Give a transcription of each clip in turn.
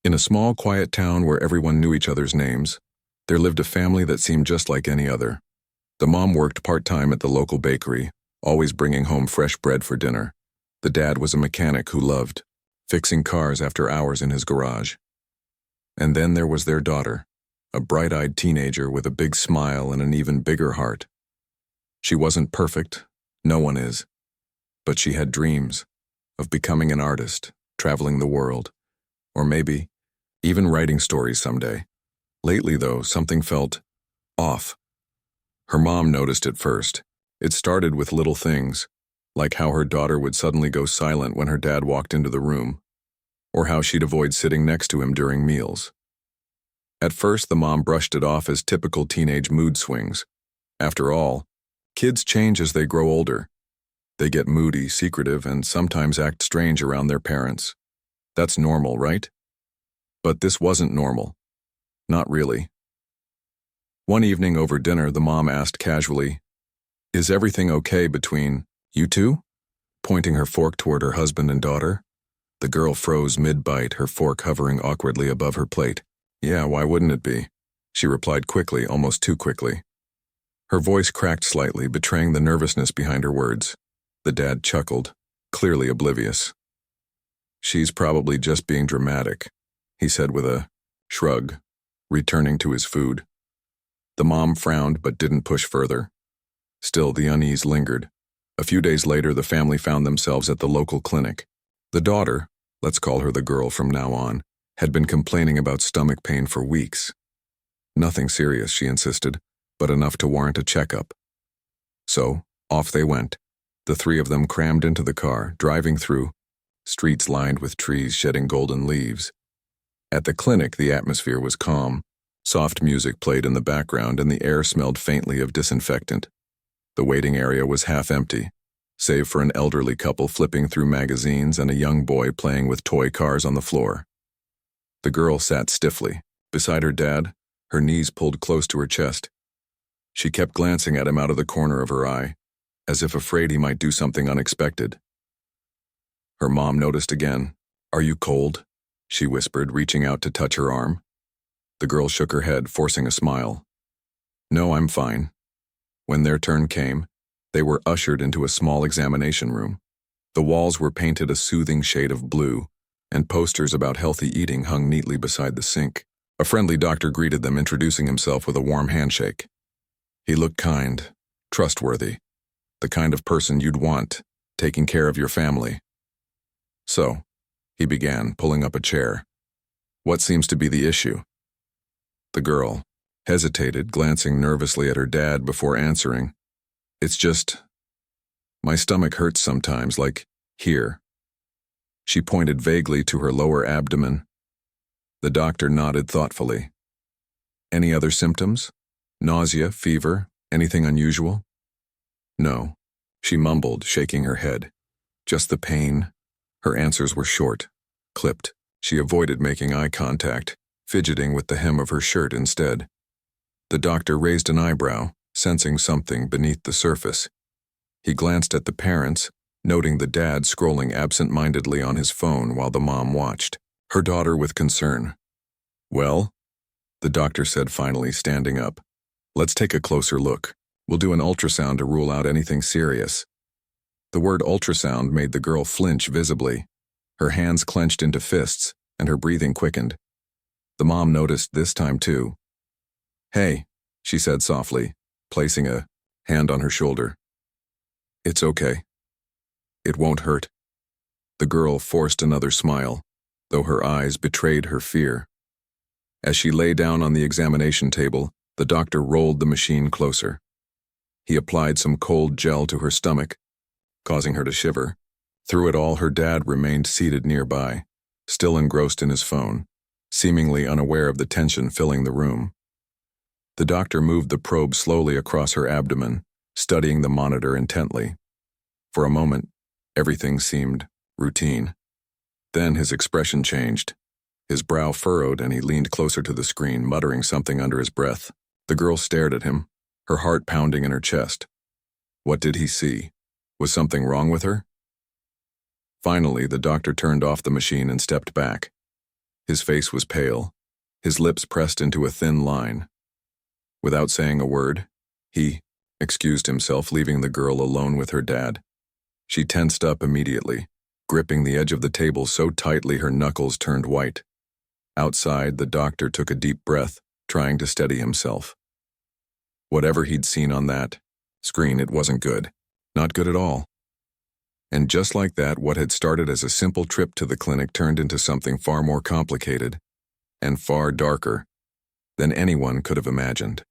In a small, quiet town where everyone knew each other's names, there lived a family that seemed just like any other. The mom worked part-time at the local bakery, always bringing home fresh bread for dinner. The dad was a mechanic who loved fixing cars after hours in his garage. And then there was their daughter, a bright-eyed teenager with a big smile and an even bigger heart. She wasn't perfect, no one is, but she had dreams of becoming an artist, traveling the world, or maybe even writing stories someday. Lately, though, something felt off. Her mom noticed it first. It started with little things, like how her daughter would suddenly go silent when her dad walked into the room, or how she'd avoid sitting next to him during meals. At first, the mom brushed it off as typical teenage mood swings. After all, kids change as they grow older. They get moody, secretive, and sometimes act strange around their parents. That's normal, right? But this wasn't normal. Not really. One evening over dinner, the mom asked casually, "Is everything okay between you two?" Pointing her fork toward her husband and daughter. The girl froze mid-bite, her fork hovering awkwardly above her plate. "Yeah, why wouldn't it be?" she replied quickly, almost too quickly. Her voice cracked slightly, betraying the nervousness behind her words. The dad chuckled, clearly oblivious. "She's probably just being dramatic," he said with a shrug, returning to his food. The mom frowned but didn't push further. Still, the unease lingered. A few days later, the family found themselves at the local clinic. The daughter, let's call her the girl from now on, had been complaining about stomach pain for weeks. Nothing serious, she insisted, but enough to warrant a checkup. So, off they went. The three of them crammed into the car, driving through streets lined with trees shedding golden leaves. At the clinic, the atmosphere was calm. Soft music played in the background and the air smelled faintly of disinfectant. The waiting area was half empty, save for an elderly couple flipping through magazines and a young boy playing with toy cars on the floor. The girl sat stiffly, beside her dad, her knees pulled close to her chest. She kept glancing at him out of the corner of her eye, as if afraid he might do something unexpected. Her mom noticed again. "Are you cold?" she whispered, reaching out to touch her arm. The girl shook her head, forcing a smile. "No, I'm fine." When their turn came, they were ushered into a small examination room. The walls were painted a soothing shade of blue, and posters about healthy eating hung neatly beside the sink. A friendly doctor greeted them, introducing himself with a warm handshake. He looked kind, trustworthy, the kind of person you'd want, taking care of your family. "So," he began, pulling up a chair, "what seems to be the issue?" The girl hesitated, glancing nervously at her dad before answering. "It's just, my stomach hurts sometimes, like here." She pointed vaguely to her lower abdomen. The doctor nodded thoughtfully. "Any other symptoms? Nausea, fever, anything unusual?" "No," she mumbled, shaking her head. "Just the pain." Her answers were short, clipped. She avoided making eye contact, fidgeting with the hem of her shirt instead. The doctor raised an eyebrow, sensing something beneath the surface. He glanced at the parents, noting the dad scrolling absent-mindedly on his phone while the mom watched, her daughter with concern. "Well," the doctor said finally, standing up, "let's take a closer look. We'll do an ultrasound to rule out anything serious." The word ultrasound made the girl flinch visibly. Her hands clenched into fists, and her breathing quickened. The mom noticed this time too. "Hey," she said softly, placing a hand on her shoulder. "It's okay. It won't hurt." The girl forced another smile, though her eyes betrayed her fear. As she lay down on the examination table, the doctor rolled the machine closer. He applied some cold gel to her stomach, causing her to shiver. Through it all, her dad remained seated nearby, still engrossed in his phone, seemingly unaware of the tension filling the room. The doctor moved the probe slowly across her abdomen, studying the monitor intently. For a moment, everything seemed routine. Then his expression changed. His brow furrowed and he leaned closer to the screen, muttering something under his breath. The girl stared at him, her heart pounding in her chest. What did he see? Was something wrong with her? Finally, the doctor turned off the machine and stepped back. His face was pale, his lips pressed into a thin line. Without saying a word, he excused himself, leaving the girl alone with her dad. She tensed up immediately, gripping the edge of the table so tightly her knuckles turned white. Outside, the doctor took a deep breath, trying to steady himself. Whatever he'd seen on that screen, it wasn't good. Not good at all. And just like that, what had started as a simple trip to the clinic turned into something far more complicated and far darker than anyone could have imagined.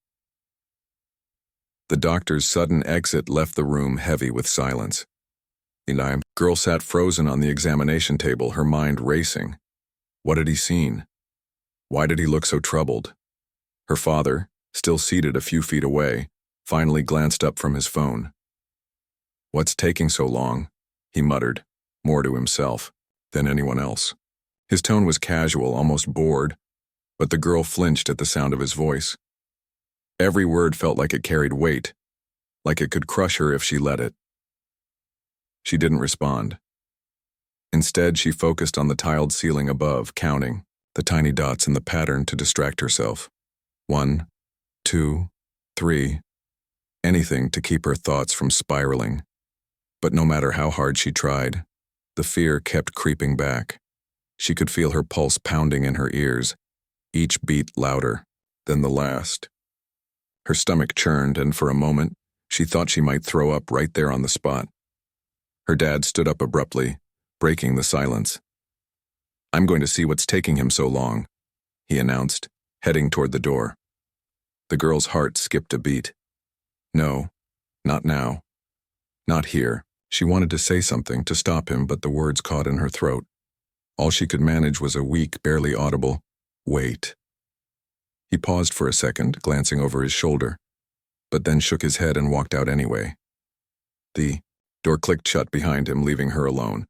The doctor's sudden exit left the room heavy with silence. The girl sat frozen on the examination table, her mind racing. What had he seen? Why did he look so troubled? Her father, still seated a few feet away, finally glanced up from his phone. "What's taking so long?" he muttered, more to himself than anyone else. His tone was casual, almost bored, but the girl flinched at the sound of his voice. Every word felt like it carried weight, like it could crush her if she let it. She didn't respond. Instead, she focused on the tiled ceiling above, counting the tiny dots in the pattern to distract herself. 1, 2, 3. Anything to keep her thoughts from spiraling. But no matter how hard she tried, the fear kept creeping back. She could feel her pulse pounding in her ears, each beat louder than the last. Her stomach churned, and for a moment, she thought she might throw up right there on the spot. Her dad stood up abruptly, breaking the silence. "I'm going to see what's taking him so long," he announced, heading toward the door. The girl's heart skipped a beat. No, not now. Not here. She wanted to say something to stop him, but the words caught in her throat. All she could manage was a weak, barely audible, "Wait." He paused for a second, glancing over his shoulder, but then shook his head and walked out anyway. The door clicked shut behind him, leaving her alone.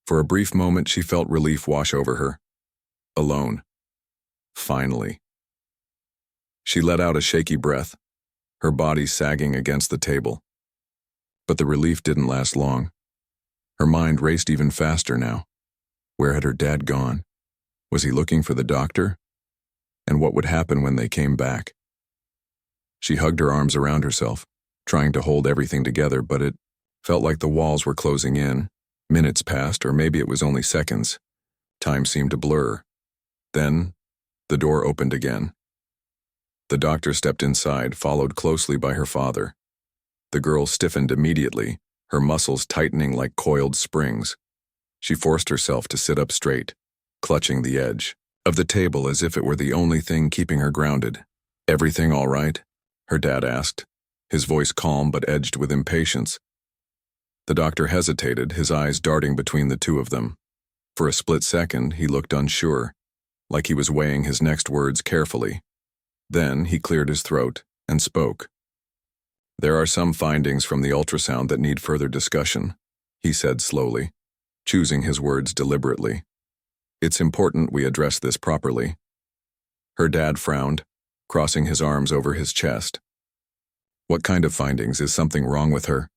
For a brief moment, she felt relief wash over her. Alone. Finally. She let out a shaky breath, her body sagging against the table. But the relief didn't last long. Her mind raced even faster now. Where had her dad gone? Was he looking for the doctor? And what would happen when they came back? She hugged her arms around herself, trying to hold everything together, but it felt like the walls were closing in. Minutes passed, or maybe it was only seconds. Time seemed to blur. Then, the door opened again. The doctor stepped inside, followed closely by her father. The girl stiffened immediately, her muscles tightening like coiled springs. She forced herself to sit up straight, clutching the edge of the table as if it were the only thing keeping her grounded. "Everything all right?" her dad asked, his voice calm but edged with impatience. The doctor hesitated, his eyes darting between the two of them. For a split second, he looked unsure, like he was weighing his next words carefully. Then he cleared his throat and spoke. "There are some findings from the ultrasound that need further discussion," he said slowly, choosing his words deliberately. "It's important we address this properly." Her dad frowned, crossing his arms over his chest. "What kind of findings? Is something wrong with her?"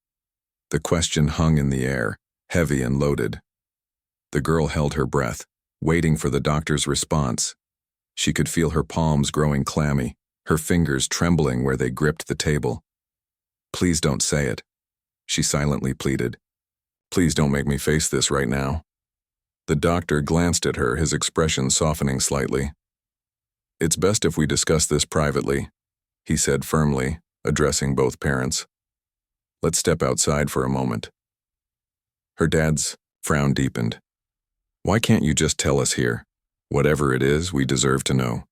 The question hung in the air, heavy and loaded. The girl held her breath, waiting for the doctor's response. She could feel her palms growing clammy, her fingers trembling where they gripped the table. "Please don't say it," she silently pleaded. "Please don't make me face this right now." The doctor glanced at her, his expression softening slightly. "It's best if we discuss this privately," he said firmly, addressing both parents. "Let's step outside for a moment." Her dad's frown deepened. "Why can't you just tell us here? Whatever it is, we deserve to know."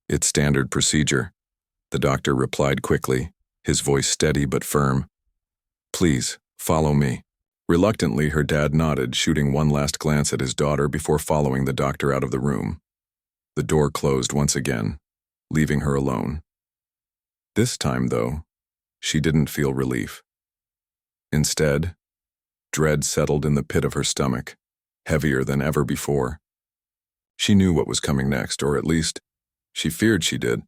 "It's standard procedure," the doctor replied quickly, his voice steady but firm. "Please, follow me." Reluctantly, her dad nodded, shooting one last glance at his daughter before following the doctor out of the room. The door closed once again, leaving her alone. This time, though, she didn't feel relief. Instead, dread settled in the pit of her stomach, heavier than ever before. She knew what was coming next, or at least, she feared she did.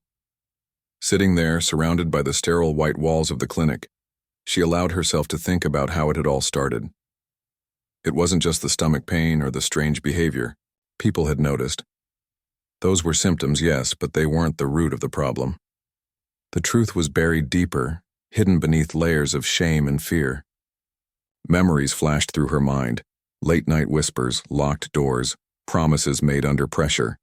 Sitting there, surrounded by the sterile white walls of the clinic, she allowed herself to think about how it had all started. It wasn't just the stomach pain or the strange behavior. People had noticed. Those were symptoms, yes, but they weren't the root of the problem. The truth was buried deeper, hidden beneath layers of shame and fear. Memories flashed through her mind, late-night whispers, locked doors, promises made under pressure.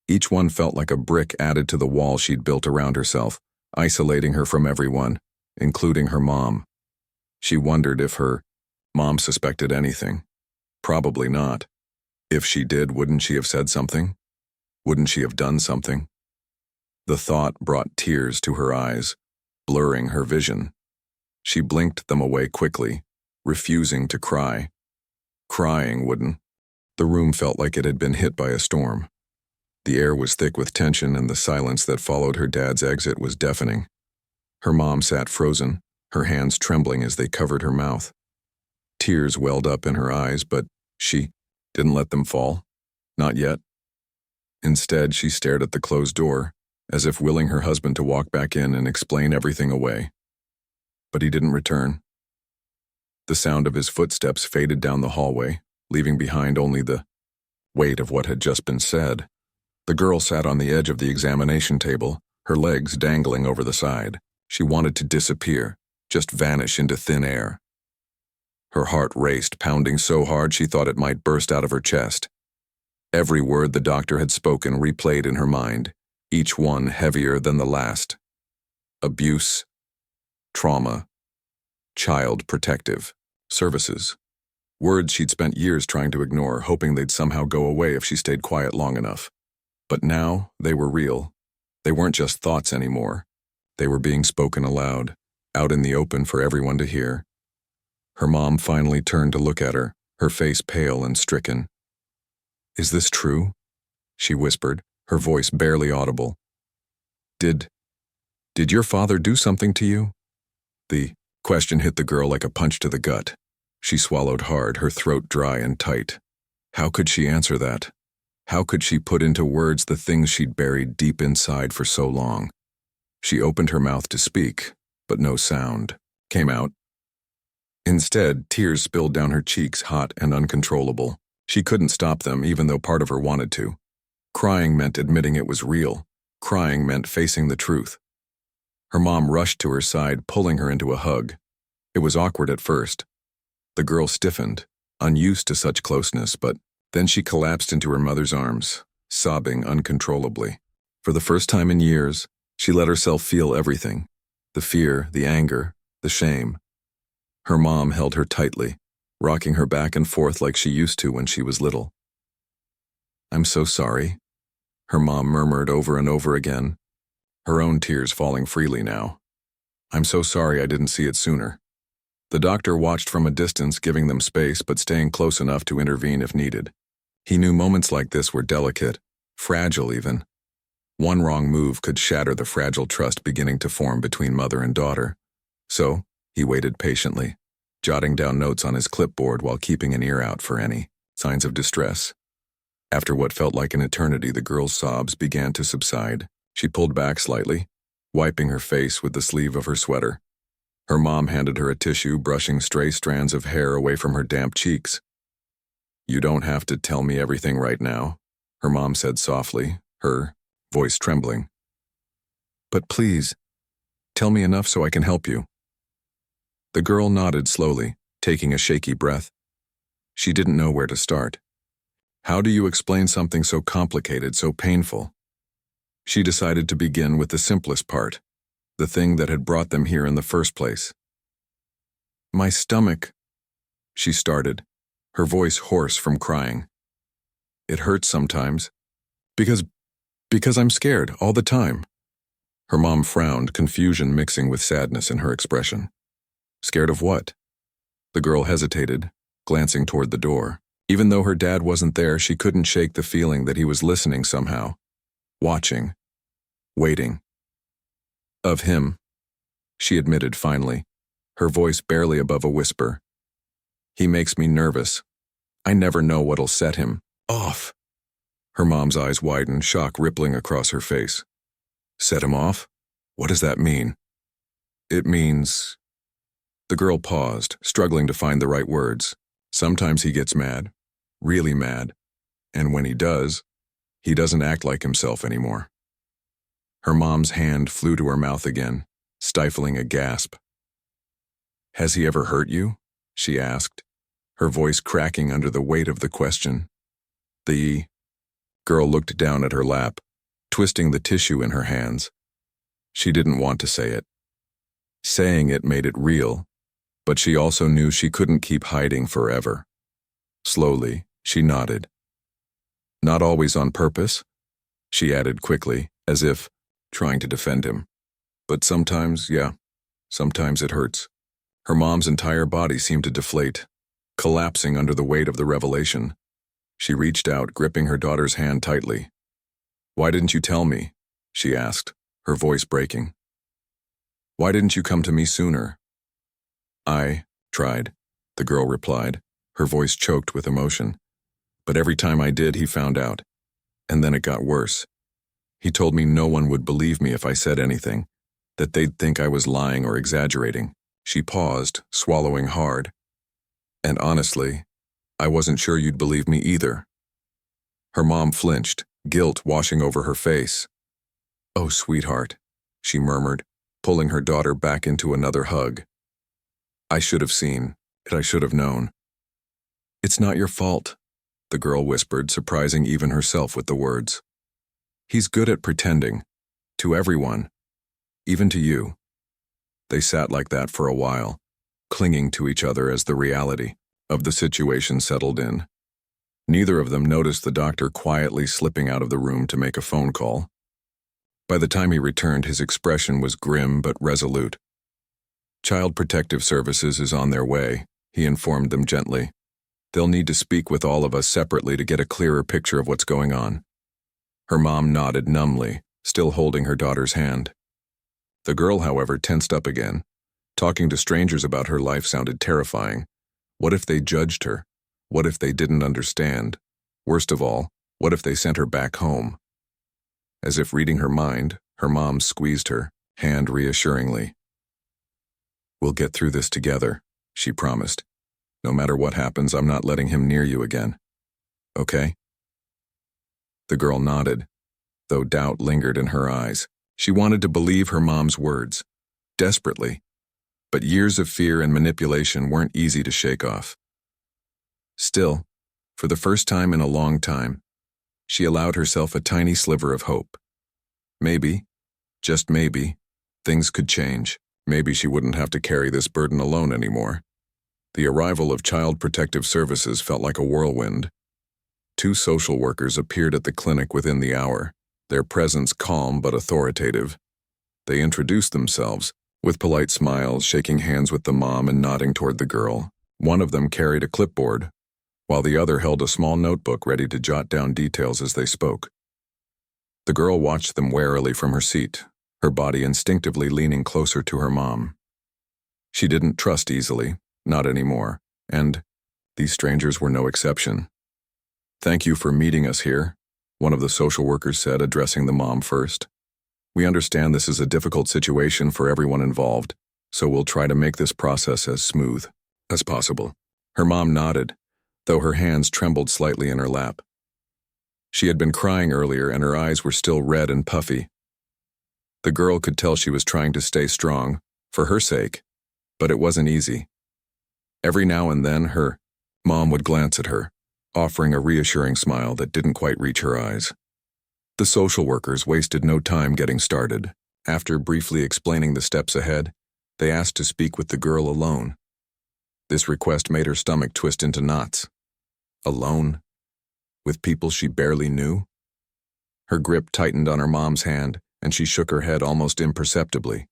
Each one felt like a brick added to the wall she'd built around herself, isolating her from everyone, including her mom. She wondered if her mom suspected anything. Probably not. If she did, wouldn't she have said something? Wouldn't she have done something? The thought brought tears to her eyes, blurring her vision. She blinked them away quickly, refusing to cry. Crying wouldn't. The room felt like it had been hit by a storm. The air was thick with tension, and the silence that followed her dad's exit was deafening. Her mom sat frozen, her hands trembling as they covered her mouth. Tears welled up in her eyes, but she didn't let them fall. Not yet. Instead, she stared at the closed door, as if willing her husband to walk back in and explain everything away. But he didn't return. The sound of his footsteps faded down the hallway, leaving behind only the weight of what had just been said. The girl sat on the edge of the examination table, her legs dangling over the side. She wanted to disappear, just vanish into thin air. Her heart raced, pounding so hard she thought it might burst out of her chest. Every word the doctor had spoken replayed in her mind, each one heavier than the last. Abuse, trauma, child protective services. Words she'd spent years trying to ignore, hoping they'd somehow go away if she stayed quiet long enough. But now, they were real. They weren't just thoughts anymore. They were being spoken aloud, out in the open for everyone to hear. Her mom finally turned to look at her, her face pale and stricken. "Is this true?" she whispered, her voice barely audible. Did your father do something to you?" The question hit the girl like a punch to the gut. She swallowed hard, her throat dry and tight. How could she answer that? How could she put into words the things she'd buried deep inside for so long? She opened her mouth to speak, but no sound came out. Instead, tears spilled down her cheeks, hot and uncontrollable. She couldn't stop them, even though part of her wanted to. Crying meant admitting it was real. Crying meant facing the truth. Her mom rushed to her side, pulling her into a hug. It was awkward at first. The girl stiffened, unused to such closeness, but then she collapsed into her mother's arms, sobbing uncontrollably. For the first time in years, she let herself feel everything. The fear, the anger, the shame. Her mom held her tightly, rocking her back and forth like she used to when she was little. "I'm so sorry," her mom murmured over and over again, her own tears falling freely now. "I'm so sorry I didn't see it sooner." The doctor watched from a distance, giving them space but staying close enough to intervene if needed. He knew moments like this were delicate, fragile even. One wrong move could shatter the fragile trust beginning to form between mother and daughter. So, he waited patiently, jotting down notes on his clipboard while keeping an ear out for any signs of distress. After what felt like an eternity, the girl's sobs began to subside. She pulled back slightly, wiping her face with the sleeve of her sweater. Her mom handed her a tissue, brushing stray strands of hair away from her damp cheeks. "You don't have to tell me everything right now," her mom said softly, her voice trembling. "But please, tell me enough so I can help you." The girl nodded slowly, taking a shaky breath. She didn't know where to start. How do you explain something so complicated, so painful? She decided to begin with the simplest part, the thing that had brought them here in the first place. "My stomach," she started, her voice hoarse from crying. "It hurts sometimes. Because I'm scared all the time." Her mom frowned, confusion mixing with sadness in her expression. "Scared of what?" The girl hesitated, glancing toward the door. Even though her dad wasn't there, she couldn't shake the feeling that he was listening somehow. Watching. Waiting. "Of him," she admitted finally, her voice barely above a whisper. "He makes me nervous. I never know what'll set him off." Her mom's eyes widened, shock rippling across her face. "Set him off? What does that mean?" "It means..." The girl paused, struggling to find the right words. "Sometimes he gets mad. Really mad. And when he does, he doesn't act like himself anymore. Her mom's hand flew to her mouth again, stifling a gasp. "Has he ever hurt you?" she asked, her voice cracking under the weight of the question. The girl looked down at her lap, twisting the tissue in her hands. She didn't want to say it. Saying it made it real, but she also knew she couldn't keep hiding forever. Slowly, she nodded. "Not always on purpose," she added quickly, as if trying to defend him. "But sometimes, yeah, sometimes it hurts." Her mom's entire body seemed to deflate, collapsing under the weight of the revelation. She reached out, gripping her daughter's hand tightly. "Why didn't you tell me?" she asked, her voice breaking. "Why didn't you come to me sooner?" "I tried," the girl replied, her voice choked with emotion. "But every time I did, he found out. And then it got worse. He told me no one would believe me if I said anything, that they'd think I was lying or exaggerating." She paused, swallowing hard. "And honestly, I wasn't sure you'd believe me either." Her mom flinched, guilt washing over her face. "Oh, sweetheart," she murmured, pulling her daughter back into another hug. "I should have seen it. I should have known." "It's not your fault," the girl whispered, surprising even herself with the words. "He's good at pretending. To everyone. Even to you." They sat like that for a while, clinging to each other as the reality of the situation settled in. Neither of them noticed the doctor quietly slipping out of the room to make a phone call. By the time he returned, his expression was grim but resolute. "Child Protective Services is on their way," he informed them gently. "They'll need to speak with all of us separately to get a clearer picture of what's going on." Her mom nodded numbly, still holding her daughter's hand. The girl, however, tensed up again. Talking to strangers about her life sounded terrifying. What if they judged her? What if they didn't understand? Worst of all, what if they sent her back home? As if reading her mind, her mom squeezed her hand reassuringly. "We'll get through this together," she promised. "No matter what happens, I'm not letting him near you again. Okay?" The girl nodded, though doubt lingered in her eyes. She wanted to believe her mom's words, desperately, but years of fear and manipulation weren't easy to shake off. Still, for the first time in a long time, she allowed herself a tiny sliver of hope. Maybe, just maybe, things could change. Maybe she wouldn't have to carry this burden alone anymore. The arrival of Child Protective Services felt like a whirlwind. 2 social workers appeared at the clinic within the hour, their presence calm but authoritative. They introduced themselves, with polite smiles, shaking hands with the mom and nodding toward the girl. One of them carried a clipboard, while the other held a small notebook ready to jot down details as they spoke. The girl watched them warily from her seat, her body instinctively leaning closer to her mom. She didn't trust easily, not anymore, and these strangers were no exception. "Thank you for meeting us here," one of the social workers said, addressing the mom first. "We understand this is a difficult situation for everyone involved, so we'll try to make this process as smooth as possible." Her mom nodded, though her hands trembled slightly in her lap. She had been crying earlier and her eyes were still red and puffy. The girl could tell she was trying to stay strong, for her sake, but it wasn't easy. Every now and then her mom would glance at her, offering a reassuring smile that didn't quite reach her eyes. The social workers wasted no time getting started. After briefly explaining the steps ahead, they asked to speak with the girl alone. This request made her stomach twist into knots. Alone? With people she barely knew? Her grip tightened on her mom's hand, and she shook her head almost imperceptibly.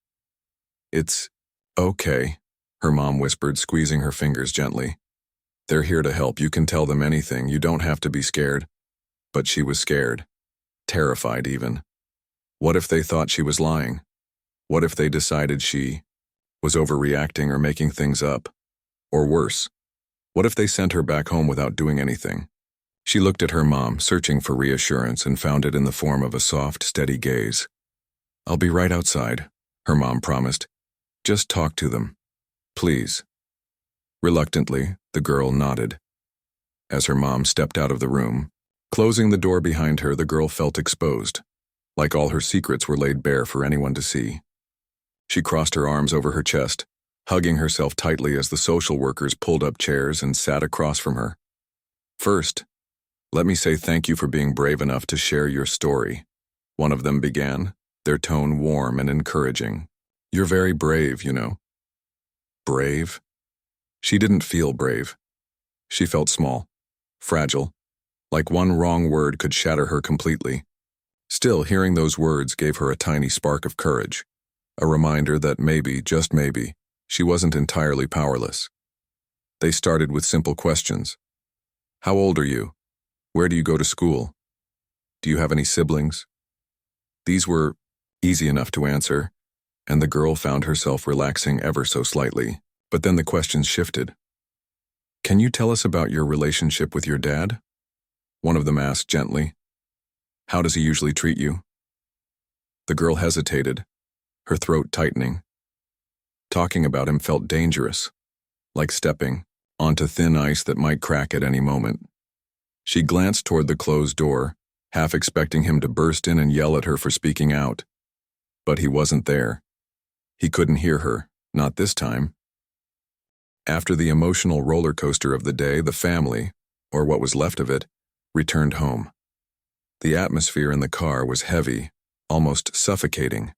"It's okay," her mom whispered, squeezing her fingers gently. "They're here to help. You can tell them anything. You don't have to be scared." But she was scared. Terrified even. What if they thought she was lying? What if they decided she was overreacting or making things up? Or worse, what if they sent her back home without doing anything? She looked at her mom, searching for reassurance, and found it in the form of a soft, steady gaze. "I'll be right outside," her mom promised. "Just talk to them. Please." Reluctantly, the girl nodded. As her mom stepped out of the room, Closing the door behind her, the girl felt exposed, like all her secrets were laid bare for anyone to see. She crossed her arms over her chest, hugging herself tightly as the social workers pulled up chairs and sat across from her. "First, let me say thank you for being brave enough to share your story," one of them began, their tone warm and encouraging. "You're very brave, you know." Brave? She didn't feel brave. She felt small, fragile, like one wrong word could shatter her completely. Still, hearing those words gave her a tiny spark of courage, a reminder that maybe, just maybe, she wasn't entirely powerless. They started with simple questions. "How old are you? Where do you go to school? Do you have any siblings?" These were easy enough to answer, and the girl found herself relaxing ever so slightly. But then the questions shifted. "Can you tell us about your relationship with your dad?" one of them asked gently. "How does he usually treat you?" The girl hesitated, her throat tightening. Talking about him felt dangerous, like stepping onto thin ice that might crack at any moment. She glanced toward the closed door, half expecting him to burst in and yell at her for speaking out. But he wasn't there. He couldn't hear her, not this time. After the emotional roller coaster of the day, the family, or what was left of it, returned home. The atmosphere in the car was heavy, almost suffocating.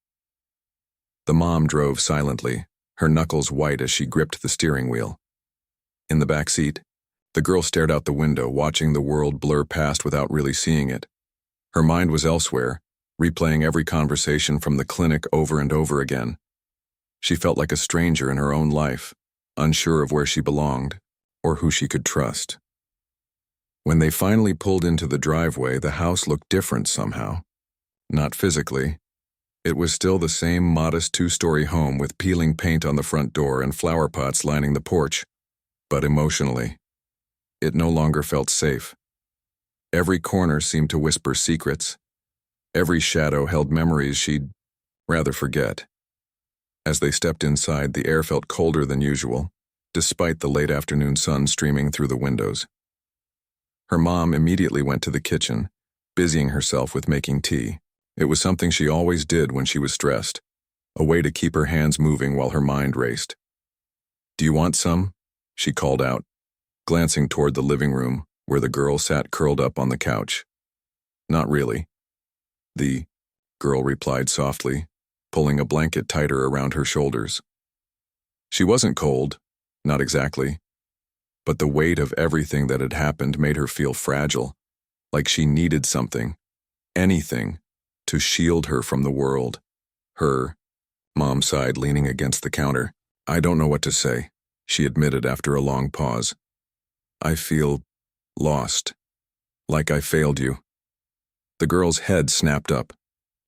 The mom drove silently, her knuckles white as she gripped the steering wheel. In the back seat, the girl stared out the window, watching the world blur past without really seeing it. Her mind was elsewhere, replaying every conversation from the clinic over and over again. She felt like a stranger in her own life, unsure of where she belonged or who she could trust. When they finally pulled into the driveway, the house looked different somehow. Not physically. It was still the same modest two-story home with peeling paint on the front door and flower pots lining the porch. But emotionally, it no longer felt safe. Every corner seemed to whisper secrets. Every shadow held memories she'd rather forget. As they stepped inside, the air felt colder than usual, despite the late afternoon sun streaming through the windows. Her mom immediately went to the kitchen, busying herself with making tea. It was something she always did when she was stressed, a way to keep her hands moving while her mind raced. "Do you want some?" she called out, glancing toward the living room where the girl sat curled up on the couch. "Not really." The girl replied softly, pulling a blanket tighter around her shoulders. She wasn't cold, not exactly, but the weight of everything that had happened made her feel fragile, like she needed something, anything, to shield her from the world. Mom sighed, leaning against the counter. "I don't know what to say," she admitted after a long pause. "I feel lost, like I failed you." The girl's head snapped up,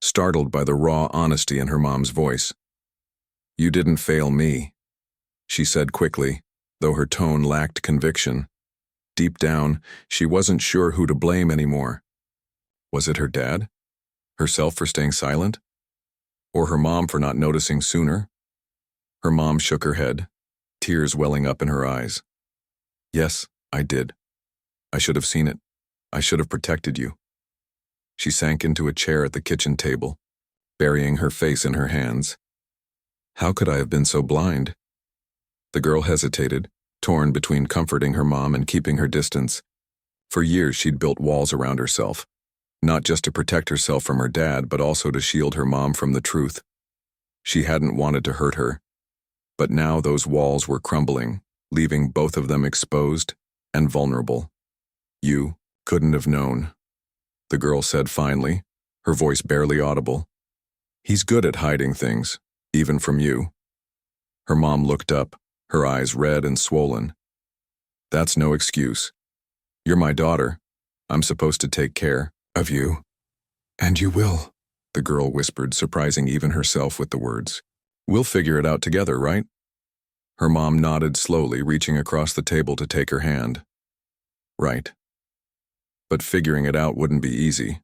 startled by the raw honesty in her mom's voice. "You didn't fail me," she said quickly, though her tone lacked conviction. Deep down, she wasn't sure who to blame anymore. Was it her dad? Herself for staying silent? Or her mom for not noticing sooner? Her mom shook her head, tears welling up in her eyes. "Yes, I did. I should have seen it. I should have protected you." She sank into a chair at the kitchen table, burying her face in her hands. "How could I have been so blind?" The girl hesitated, torn between comforting her mom and keeping her distance. For years she'd built walls around herself, not just to protect herself from her dad, but also to shield her mom from the truth. She hadn't wanted to hurt her, but now those walls were crumbling, leaving both of them exposed and vulnerable. "You couldn't have known," the girl said finally, her voice barely audible. "He's good at hiding things, even from you." Her mom looked up, her eyes red and swollen. "That's no excuse. You're my daughter. I'm supposed to take care of you." "And you will," the girl whispered, surprising even herself with the words. "We'll figure it out together, right?" Her mom nodded slowly, reaching across the table to take her hand. "Right." But figuring it out wouldn't be easy.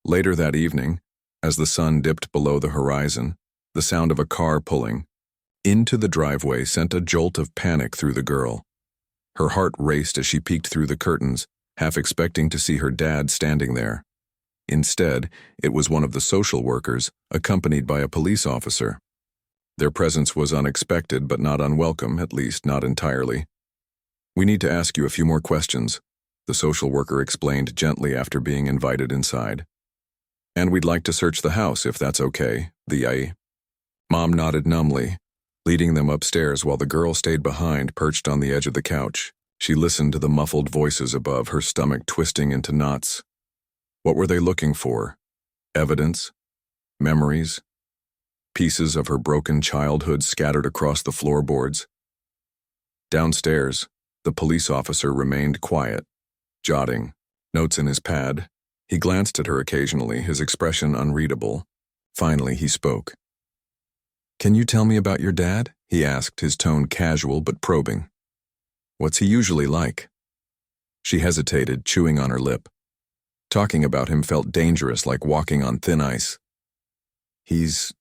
Later that evening, as the sun dipped below the horizon, the sound of a car pulling into the driveway sent a jolt of panic through the girl. Her heart raced as she peeked through the curtains, half expecting to see her dad standing there. Instead, it was one of the social workers, accompanied by a police officer. Their presence was unexpected but not unwelcome, at least not entirely. "We need to ask you a few more questions," the social worker explained gently after being invited inside. "And we'd like to search the house, if that's okay, the Mom nodded numbly, leading them upstairs while the girl stayed behind, perched on the edge of the couch. She listened to the muffled voices above, her stomach twisting into knots. What were they looking for? Evidence? Memories? Pieces of her broken childhood scattered across the floorboards? Downstairs, the police officer remained quiet, jotting notes in his pad. He glanced at her occasionally, his expression unreadable. Finally, he spoke. "Can you tell me about your dad?" he asked, his tone casual but probing. "What's he usually like?" She hesitated, chewing on her lip. Talking about him felt dangerous, like walking on thin ice. "He's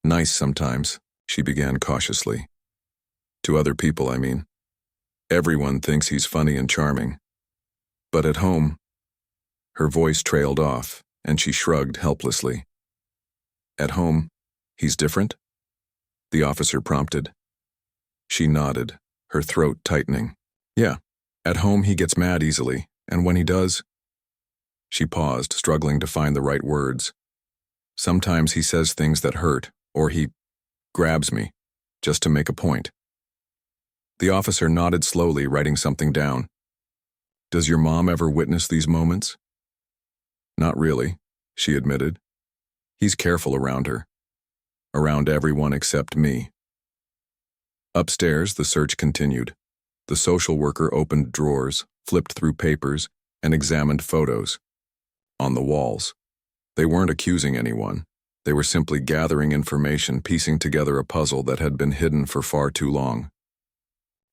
nice sometimes," she began cautiously. "To other people, I mean. Everyone thinks he's funny and charming. But at home..." Her voice trailed off, and she shrugged helplessly. "At home, he's different?" the officer prompted. She nodded, her throat tightening. "Yeah, at home he gets mad easily, and when he does..." She paused, struggling to find the right words. "Sometimes he says things that hurt, or he grabs me, just to make a point." The officer nodded slowly, writing something down. "Does your mom ever witness these moments?" "Not really," she admitted. "He's careful around her. Around everyone except me." Upstairs, the search continued. The social worker opened drawers, flipped through papers, and examined photos. On the walls. They weren't accusing anyone. They were simply gathering information, piecing together a puzzle that had been hidden for far too long.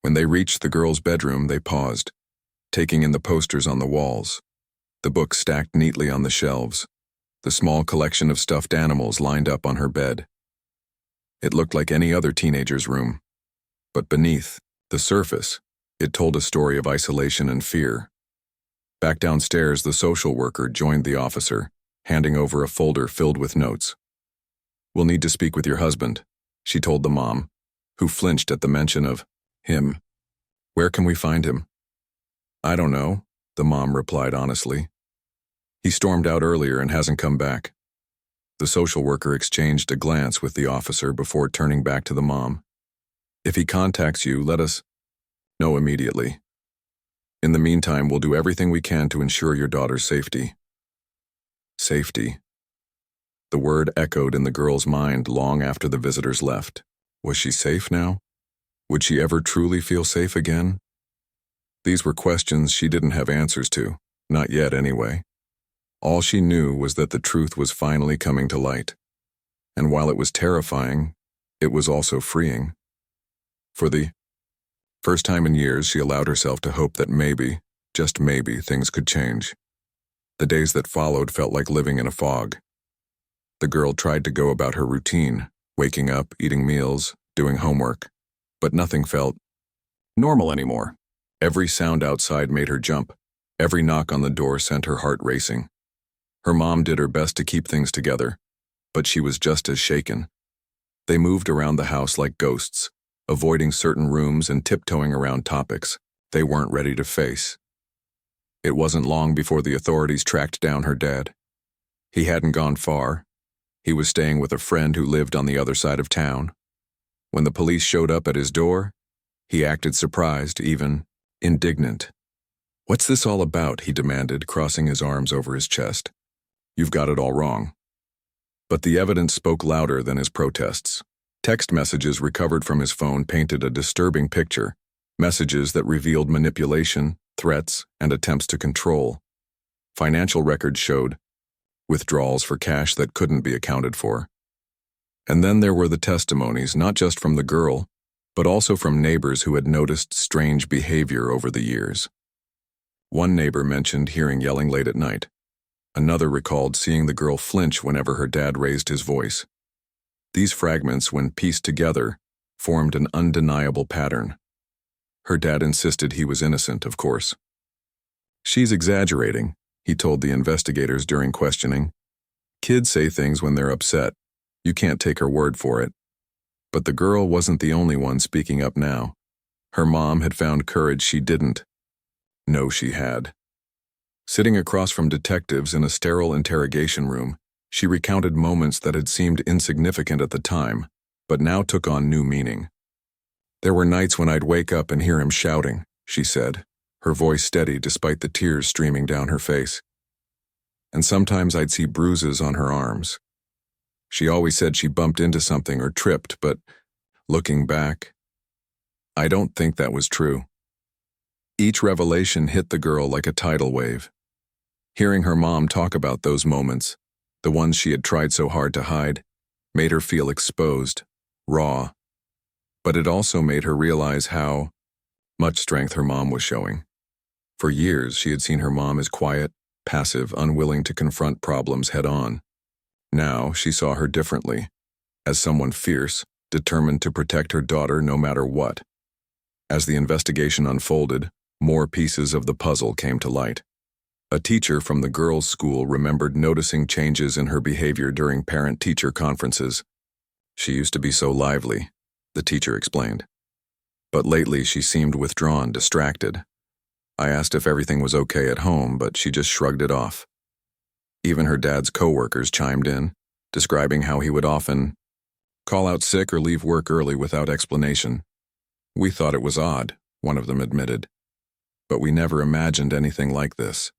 When they reached the girl's bedroom, they paused, taking in the posters on the walls, the books stacked neatly on the shelves, the small collection of stuffed animals lined up on her bed. It looked like any other teenager's room. But beneath, the surface, it told a story of isolation and fear. Back downstairs, the social worker joined the officer, handing over a folder filled with notes. "We'll need to speak with your husband," she told the mom, who flinched at the mention of him. "Where can we find him?" "I don't know," the mom replied honestly. "He stormed out earlier and hasn't come back." The social worker exchanged a glance with the officer before turning back to the mom. "If he contacts you, let us know immediately. In the meantime, we'll do everything we can to ensure your daughter's safety." Safety. The word echoed in the girl's mind long after the visitors left. Was she safe now? Would she ever truly feel safe again? These were questions she didn't have answers to, not yet anyway. All she knew was that the truth was finally coming to light. And while it was terrifying, it was also freeing. For the first time in years, she allowed herself to hope that maybe, just maybe, things could change. The days that followed felt like living in a fog. The girl tried to go about her routine, waking up, eating meals, doing homework, but nothing felt normal anymore. Every sound outside made her jump. Every knock on the door sent her heart racing. Her mom did her best to keep things together, but she was just as shaken. They moved around the house like ghosts, avoiding certain rooms and tiptoeing around topics they weren't ready to face. It wasn't long before the authorities tracked down her dad. He hadn't gone far. He was staying with a friend who lived on the other side of town. When the police showed up at his door, he acted surprised, even indignant. "What's this all about?" he demanded, crossing his arms over his chest. "You've got it all wrong." But the evidence spoke louder than his protests. Text messages recovered from his phone painted a disturbing picture, messages that revealed manipulation, threats, and attempts to control. Financial records showed withdrawals for cash that couldn't be accounted for. And then there were the testimonies, not just from the girl, but also from neighbors who had noticed strange behavior over the years. One neighbor mentioned hearing yelling late at night. Another recalled seeing the girl flinch whenever her dad raised his voice. These fragments, when pieced together, formed an undeniable pattern. Her dad insisted he was innocent, of course. "She's exaggerating," he told the investigators during questioning. "Kids say things when they're upset. You can't take her word for it." But the girl wasn't the only one speaking up now. Her mom had found courage she didn't. No, she had. Sitting across from detectives in a sterile interrogation room, she recounted moments that had seemed insignificant at the time, but now took on new meaning. "There were nights when I'd wake up and hear him shouting," she said, her voice steady despite the tears streaming down her face. "And sometimes I'd see bruises on her arms. She always said she bumped into something or tripped, but looking back, I don't think that was true." Each revelation hit the girl like a tidal wave. Hearing her mom talk about those moments, the ones she had tried so hard to hide, made her feel exposed, raw. But it also made her realize how much strength her mom was showing. For years, she had seen her mom as quiet, passive, unwilling to confront problems head-on. Now, she saw her differently, as someone fierce, determined to protect her daughter no matter what. As the investigation unfolded, more pieces of the puzzle came to light. A teacher from the girls' school remembered noticing changes in her behavior during parent-teacher conferences. "She used to be so lively," the teacher explained. "But lately she seemed withdrawn, distracted. I asked if everything was okay at home, but she just shrugged it off." Even her dad's coworkers chimed in, describing how he would often call out sick or leave work early without explanation. "We thought it was odd," one of them admitted. "But we never imagined anything like this."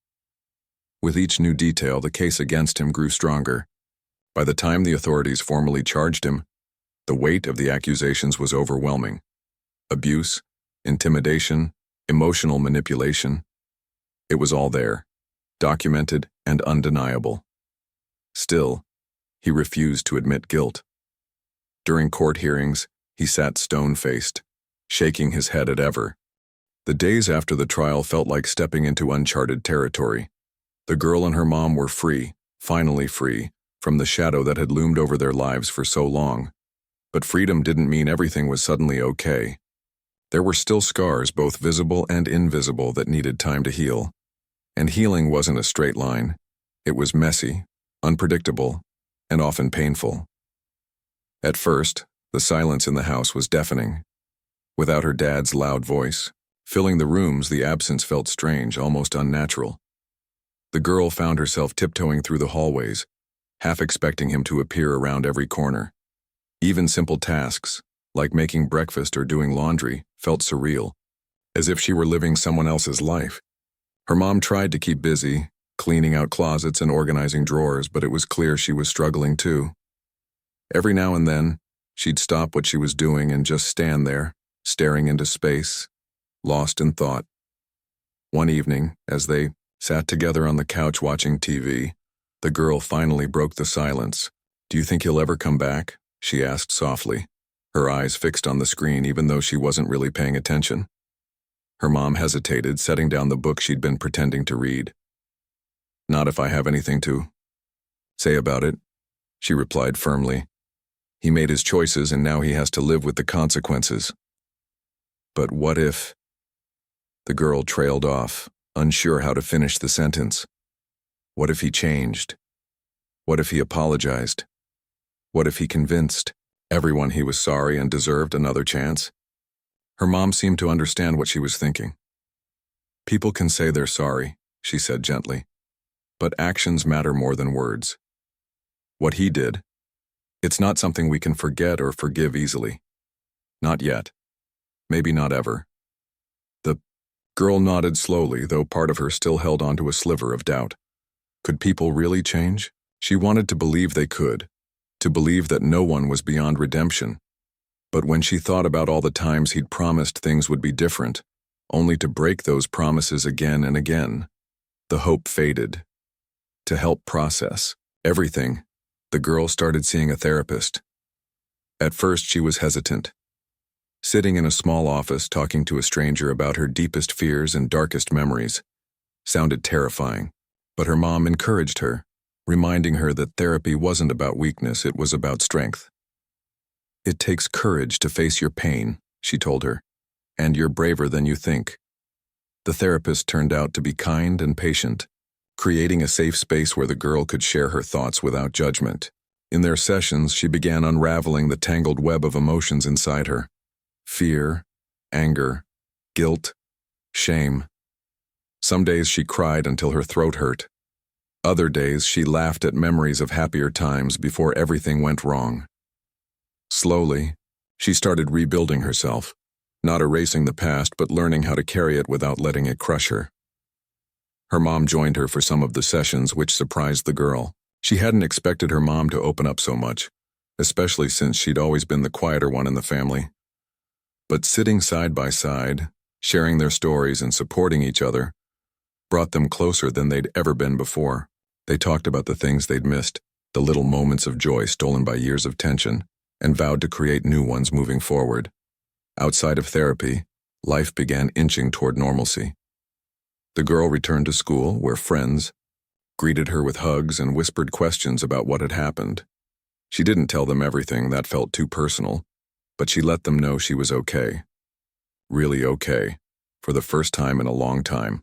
With each new detail, the case against him grew stronger. By the time the authorities formally charged him, the weight of the accusations was overwhelming. Abuse, intimidation, emotional manipulation. It was all there, documented and undeniable. Still, he refused to admit guilt. During court hearings, he sat stone-faced, shaking his head at ever. The days after the trial felt like stepping into uncharted territory. The girl and her mom were free, finally free, from the shadow that had loomed over their lives for so long. But freedom didn't mean everything was suddenly okay. There were still scars, both visible and invisible, that needed time to heal. And healing wasn't a straight line. It was messy, unpredictable, and often painful. At first, the silence in the house was deafening. Without her dad's loud voice, filling the rooms, the absence felt strange, almost unnatural. The girl found herself tiptoeing through the hallways, half expecting him to appear around every corner. Even simple tasks, like making breakfast or doing laundry, felt surreal, as if she were living someone else's life. Her mom tried to keep busy, cleaning out closets and organizing drawers, but it was clear she was struggling too. Every now and then, she'd stop what she was doing and just stand there, staring into space, lost in thought. One evening, as they sat together on the couch watching TV, the girl finally broke the silence. "Do you think he'll ever come back?" she asked softly, her eyes fixed on the screen even though she wasn't really paying attention. Her mom hesitated, setting down the book she'd been pretending to read. "Not if I have anything to say about it," she replied firmly. "He made his choices and now he has to live with the consequences." "But what if—" The girl trailed off, unsure how to finish the sentence. What if he changed? What if he apologized? What if he convinced everyone he was sorry and deserved another chance? Her mom seemed to understand what she was thinking. "People can say they're sorry," she said gently, "but actions matter more than words. What he did, it's not something we can forget or forgive easily. Not yet. Maybe not ever." The girl nodded slowly, though part of her still held onto a sliver of doubt. Could people really change? She wanted to believe they could, to believe that no one was beyond redemption. But when she thought about all the times he'd promised things would be different, only to break those promises again and again, the hope faded. To help process everything, the girl started seeing a therapist. At first, she was hesitant. Sitting in a small office talking to a stranger about her deepest fears and darkest memories sounded terrifying, but her mom encouraged her, reminding her that therapy wasn't about weakness, it was about strength. "It takes courage to face your pain," she told her, "and you're braver than you think." The therapist turned out to be kind and patient, creating a safe space where the girl could share her thoughts without judgment. In their sessions, she began unraveling the tangled web of emotions inside her: fear, anger, guilt, shame. Some days she cried until her throat hurt. Other days she laughed at memories of happier times before everything went wrong. Slowly, she started rebuilding herself, not erasing the past but learning how to carry it without letting it crush her. Her mom joined her for some of the sessions, which surprised the girl. She hadn't expected her mom to open up so much, especially since she'd always been the quieter one in the family. But sitting side by side, sharing their stories and supporting each other, brought them closer than they'd ever been before. They talked about the things they'd missed, the little moments of joy stolen by years of tension, and vowed to create new ones moving forward. Outside of therapy, life began inching toward normalcy. The girl returned to school, where friends greeted her with hugs and whispered questions about what had happened. She didn't tell them everything, that felt too personal, but she let them know she was okay. Really okay, for the first time in a long time.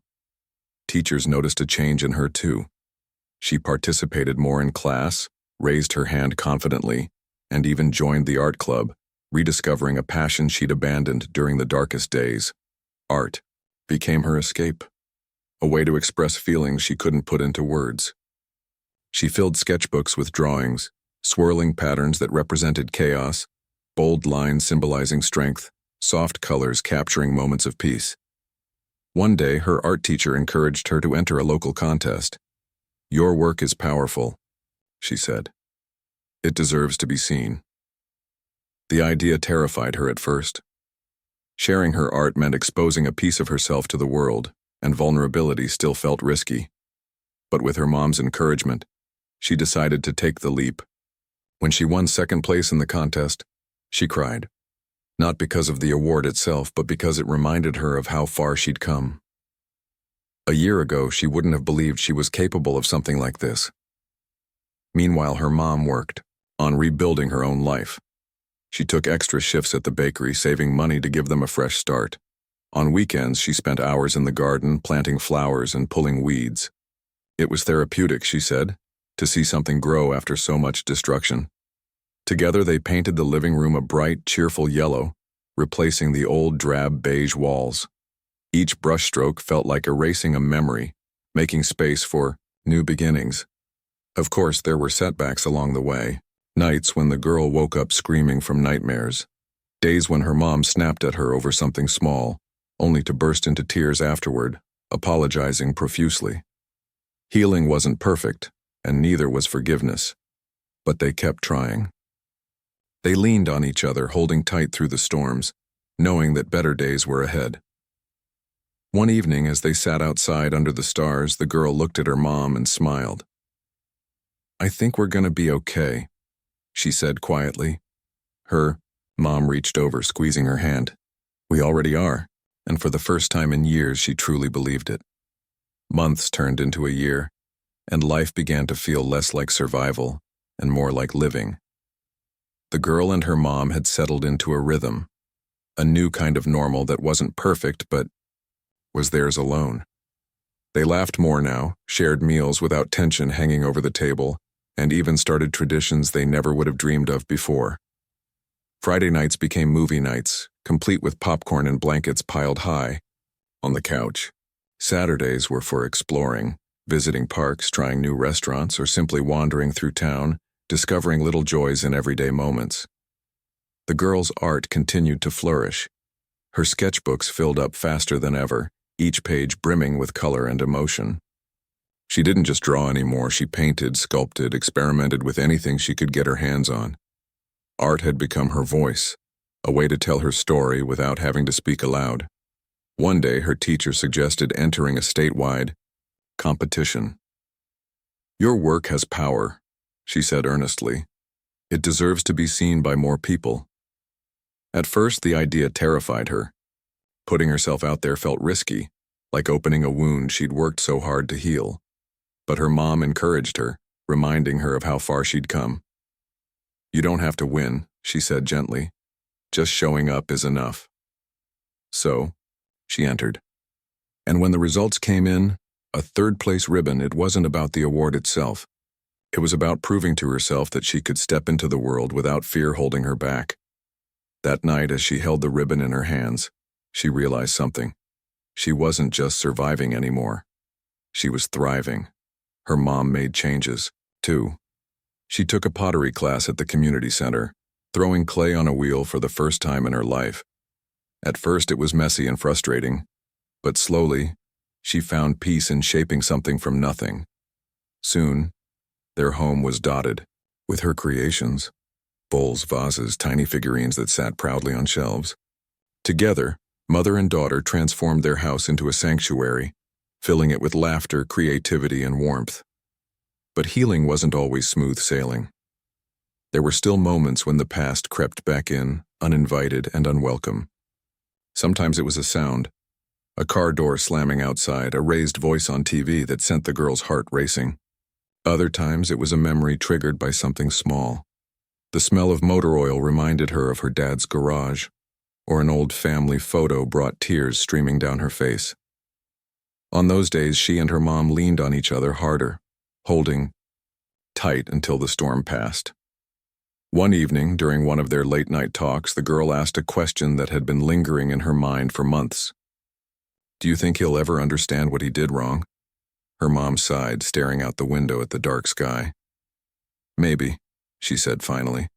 Teachers noticed a change in her too. She participated more in class, raised her hand confidently, and even joined the art club, rediscovering a passion she'd abandoned during the darkest days. Art became her escape, a way to express feelings she couldn't put into words. She filled sketchbooks with drawings, swirling patterns that represented chaos, bold lines symbolizing strength, soft colors capturing moments of peace. One day, her art teacher encouraged her to enter a local contest. "Your work is powerful," she said. "It deserves to be seen." The idea terrified her at first. Sharing her art meant exposing a piece of herself to the world, and vulnerability still felt risky. But with her mom's encouragement, she decided to take the leap. When she won second place in the contest, she cried. Not because of the award itself, but because it reminded her of how far she'd come. A year ago, she wouldn't have believed she was capable of something like this. Meanwhile, her mom worked on rebuilding her own life. She took extra shifts at the bakery, saving money to give them a fresh start. On weekends, she spent hours in the garden, planting flowers and pulling weeds. It was therapeutic, she said, to see something grow after so much destruction. Together, they painted the living room a bright, cheerful yellow, replacing the old drab beige walls. Each brushstroke felt like erasing a memory, making space for new beginnings. Of course, there were setbacks along the way. Nights when the girl woke up screaming from nightmares. Days when her mom snapped at her over something small, only to burst into tears afterward, apologizing profusely. Healing wasn't perfect, and neither was forgiveness. But they kept trying. They leaned on each other, holding tight through the storms, knowing that better days were ahead. One evening, as they sat outside under the stars, the girl looked at her mom and smiled. "I think we're gonna be okay," she said quietly. Her mom reached over, squeezing her hand. "We already are," and for the first time in years, she truly believed it. Months turned into a year, and life began to feel less like survival and more like living. The girl and her mom had settled into a rhythm, a new kind of normal that wasn't perfect but was theirs alone. They laughed more now, shared meals without tension hanging over the table, and even started traditions they never would have dreamed of before. Friday nights became movie nights, complete with popcorn and blankets piled high on the couch. Saturdays were for exploring, visiting parks, trying new restaurants, or simply wandering through town, discovering little joys in everyday moments. The girl's art continued to flourish. Her sketchbooks filled up faster than ever, each page brimming with color and emotion. She didn't just draw anymore, she painted, sculpted, experimented with anything she could get her hands on. Art had become her voice, a way to tell her story without having to speak aloud. One day, her teacher suggested entering a statewide competition. "Your work has power," she said earnestly. "It deserves to be seen by more people." At first, the idea terrified her. Putting herself out there felt risky, like opening a wound she'd worked so hard to heal. But her mom encouraged her, reminding her of how far she'd come. "You don't have to win," she said gently. "Just showing up is enough." So, she entered. And when the results came in, a third-place ribbon, it wasn't about the award itself. It was about proving to herself that she could step into the world without fear holding her back. That night, as she held the ribbon in her hands, she realized something. She wasn't just surviving anymore. She was thriving. Her mom made changes, too. She took a pottery class at the community center, throwing clay on a wheel for the first time in her life. At first, it was messy and frustrating, but slowly, she found peace in shaping something from nothing. Soon, their home was dotted with her creations: bowls, vases, tiny figurines that sat proudly on shelves. Together, mother and daughter transformed their house into a sanctuary, filling it with laughter, creativity, and warmth. But healing wasn't always smooth sailing. There were still moments when the past crept back in, uninvited and unwelcome. Sometimes it was a sound, a car door slamming outside, a raised voice on TV that sent the girl's heart racing. Other times it was a memory triggered by something small. The smell of motor oil reminded her of her dad's garage, or an old family photo brought tears streaming down her face. On those days, she and her mom leaned on each other harder, holding tight until the storm passed. One evening, during one of their late-night talks, the girl asked a question that had been lingering in her mind for months. "Do you think he'll ever understand what he did wrong?" Her mom sighed, staring out the window at the dark sky. "Maybe," she said finally.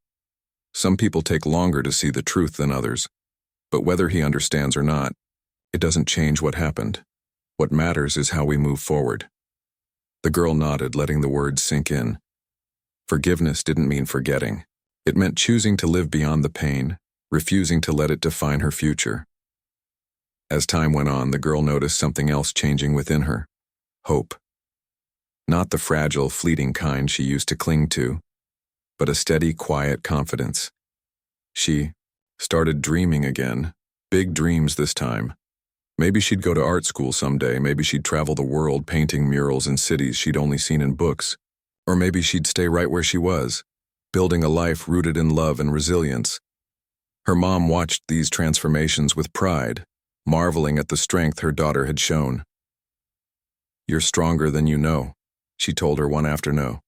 "Some people take longer to see the truth than others, but whether he understands or not, it doesn't change what happened. What matters is how we move forward." The girl nodded, letting the words sink in. Forgiveness didn't mean forgetting. It meant choosing to live beyond the pain, refusing to let it define her future. As time went on, the girl noticed something else changing within her: hope. Not the fragile, fleeting kind she used to cling to, but a steady, quiet confidence. She started dreaming again, big dreams this time. Maybe she'd go to art school someday, maybe she'd travel the world painting murals in cities she'd only seen in books, or maybe she'd stay right where she was, building a life rooted in love and resilience. Her mom watched these transformations with pride, marveling at the strength her daughter had shown. "You're stronger than you know," she told her one afternoon.